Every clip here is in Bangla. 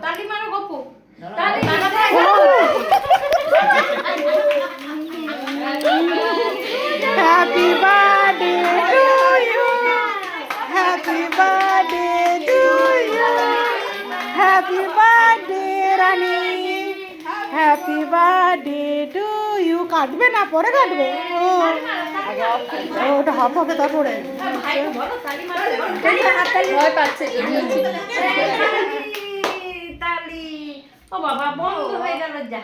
তালি মারো Gopu. Happy birthday to you, happy birthday to you, happy birthday Rani, happy birthday to you. কাটবে না, পরে কাটবে। ও ওটা হাফ হবে তারপরে। ভয় পাচ্ছে। তালি। ও বাবা বন্ধ হয়ে গেল যা।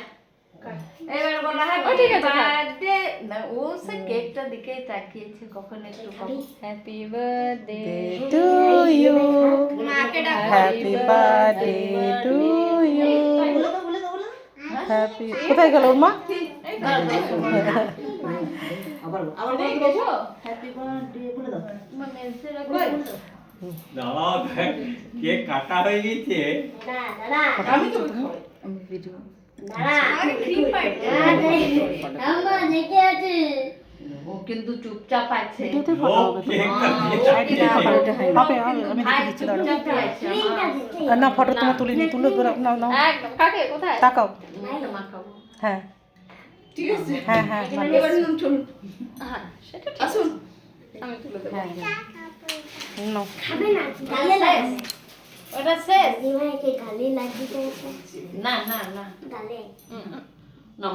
এবার বলা হয় ঠিক আছে বার্থডে না, ও সে কেকটা দিকে তাকিয়েছে কখন একটু হ্যাপি বার্থডে টু ইউ, মাকে ডাকো happy birthday to you, happy. কোথায় গেল ওর মা? আবার হ্যাপি বার্থডে বলে দাও মানে সেটা দাঁড়াও, কেক কাটা হয়ে গেছে। আমি তো আমি ভিডিও ও কিন্তু চুপচাপ আছে। ভিডিওতে ফটো হবে তো। কেক কাটিয়ে হবে হবে, আমি দেখে দিচ্ছি দাঁড়াও। না ফটো তোমার তুলিনি, তুলে নাও নাও। একদম কাকে কোথায় তাকাও। মাখাবো হ্যাঁ ঠিক আছে হ্যাঁ হ্যাঁ এবার নুন চলুন হ্যাঁ সেটা আসুন আমি তুলে দেব নাও। ওটা শেষ দিমাকে গালে লাগি যাচ্ছে না না না গালে না